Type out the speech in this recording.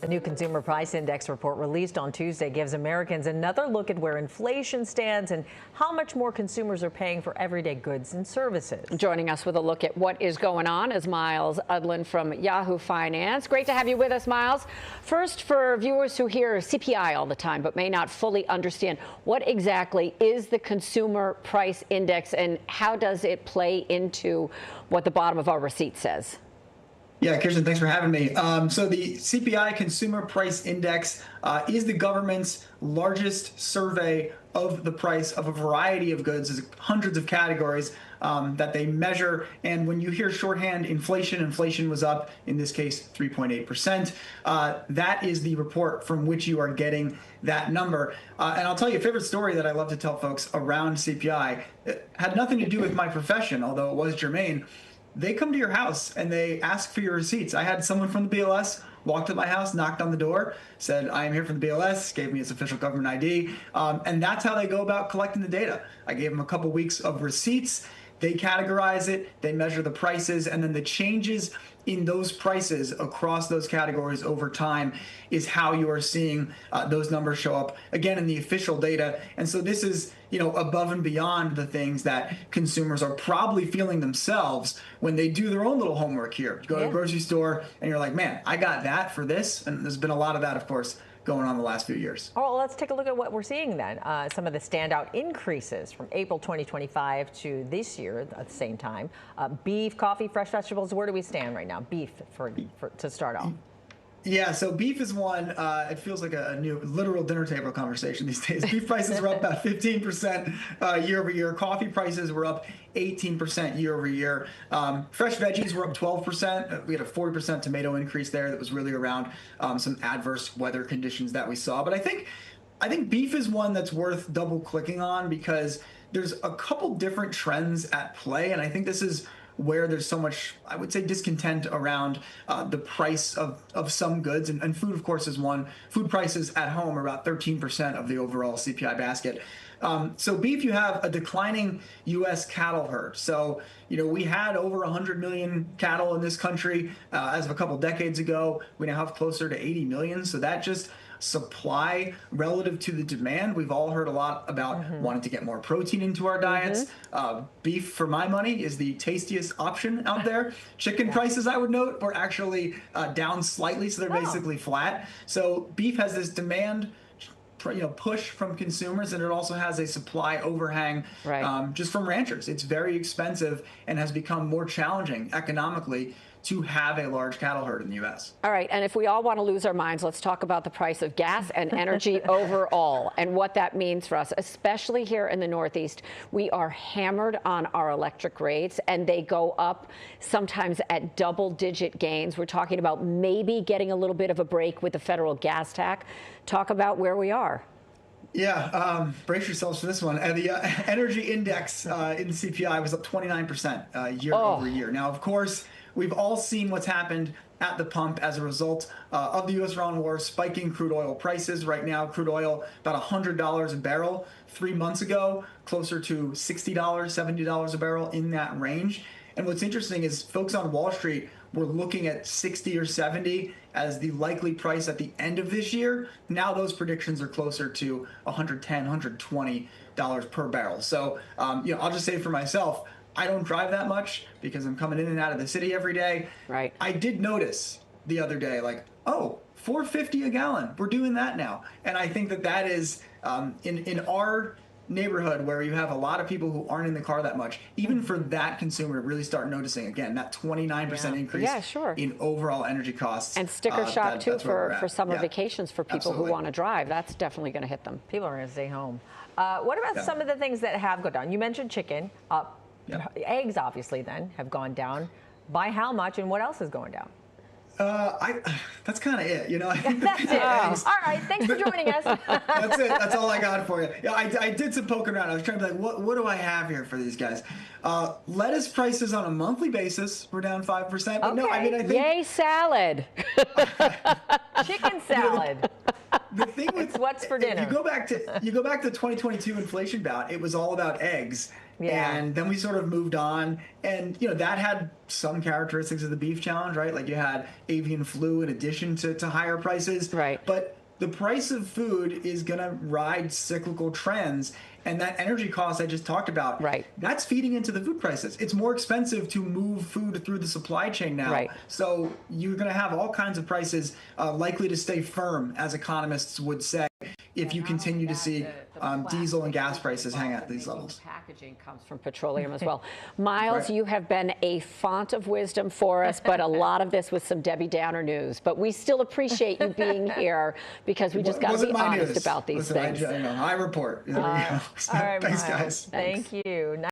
The new Consumer Price Index report released on Tuesday gives Americans another look at where inflation stands and how much more consumers are paying for everyday goods and services. Joining us with a look at what is going on is Miles Udland from Yahoo Finance. Great to have you with us, Miles. First, for viewers who hear CPI all the time but may not fully understand, what exactly is the Consumer Price Index and how does it play into what the bottom of our receipt says? Yeah, Kirsten, thanks for having me. So the CPI Consumer Price Index is the government's largest survey of the price of a variety of goods. There's hundreds of categories that they measure. And when you hear shorthand inflation was up, in this case, 3.8%. That is the report from which you are getting that number. And I'll tell you a favorite story that I love to tell folks around CPI. It had nothing to do with my profession, although it was germane. They come to your house and they ask for your receipts. I had someone from the BLS walked to my house, knocked on the door, said, I am here from the BLS, gave me his official government ID. And that's how they go about collecting the data. I gave them a couple weeks of receipts. They categorize it, they measure the prices, and then the changes in those prices across those categories over time is how you are seeing those numbers show up again in the official data. And so this is, above and beyond the things that consumers are probably feeling themselves when they do their own little homework here. You go to a grocery store and you're like, man, I got that for this. And there's been a lot of that, of course, going on the last few years. Well, let's take a look at what we're seeing then. Some of the standout increases from April 2025 to this year at the same time. Beef, coffee, fresh vegetables, where do we stand right now? Beef to start off. Yeah, so beef is one, it feels like a new literal dinner table conversation these days. Beef prices were up about 15% year over year. Coffee prices were up 18% year over year. Fresh veggies were up 12%. We had a 40% tomato increase there that was really around some adverse weather conditions that we saw. But I think beef is one that's worth double clicking on because there's a couple different trends at play. And I think this is where there's so much, I would say, discontent around the price of some goods. And food, of course, is one. Food prices at home are about 13% of the overall CPI basket. So beef, you have a declining U.S. cattle herd. So, we had over 100 million cattle in this country as of a couple decades ago. We now have closer to 80 million. So that just supply relative to the demand. We've all heard a lot about wanting to get more protein into our diets. Beef, for my money, is the tastiest option out there. Chicken prices, I would note, were actually down slightly, so they're basically flat. So beef has this demand push from consumers, and it also has a supply overhang just from ranchers. It's very expensive and has become more challenging economically to have a large cattle herd in the U.S. All right, and if we all want to lose our minds, let's talk about the price of gas and energy overall and what that means for us, especially here in the Northeast. We are hammered on our electric rates, and they go up sometimes at double-digit gains. We're talking about maybe getting a little bit of a break with the federal gas tax. Talk about where we are. Yeah, brace yourselves for this one. The energy index in the CPI was up 29% year over year. Now, of course, we've all seen what's happened at the pump as a result of the U.S.-Iran war, spiking crude oil prices. Right now, crude oil about $100 a barrel. 3 months ago, closer to $60, $70 a barrel, in that range. And what's interesting is folks on Wall Street were looking at 60 or 70 as the likely price at the end of this year. Now those predictions are closer to $110, $120 per barrel. So, I'll just say for myself, I don't drive that much because I'm coming in and out of the city every day. Right. I did notice the other day, $4.50 a gallon. We're doing that now. And I think that is in our neighborhood where you have a lot of people who aren't in the car that much, even for that consumer to really start noticing, again, that 29% increase in overall energy costs. And sticker shock, too, for summer vacations for people who want to drive. That's definitely going to hit them. People are going to stay home. What about some of the things that have gone down? You mentioned chicken. Eggs, obviously, then, have gone down. By how much, and what else is going down? That's kind of it, That's it. All right, thanks for joining us. That's it. That's all I got for you. Yeah, I did some poking around. I was trying to be like, what do I have here for these guys? Lettuce prices on a monthly basis were down 5%. But no, I think yay salad. Chicken salad. The thing with what's for dinner. You go back to 2022 inflation bout. It was all about eggs. Yeah. And then we sort of moved on, and that had some characteristics of the beef challenge, right? Like you had avian flu in addition to higher prices. Right. But the price of food is going to ride cyclical trends. And that energy cost I just talked about, Right. that's feeding into the food prices. It's more expensive to move food through the supply chain now. Right. So you're going to have all kinds of prices likely to stay firm, as economists would say, if you continue to see diesel and gas prices hang at these levels. Packaging comes from petroleum as well. Miles, Right. you have been a font of wisdom for us, but a lot of this was some Debbie Downer news. But we still appreciate you being here because we just got to be honest about these things. I report. There we go. All right, Thanks, Miles. guys. Thank you.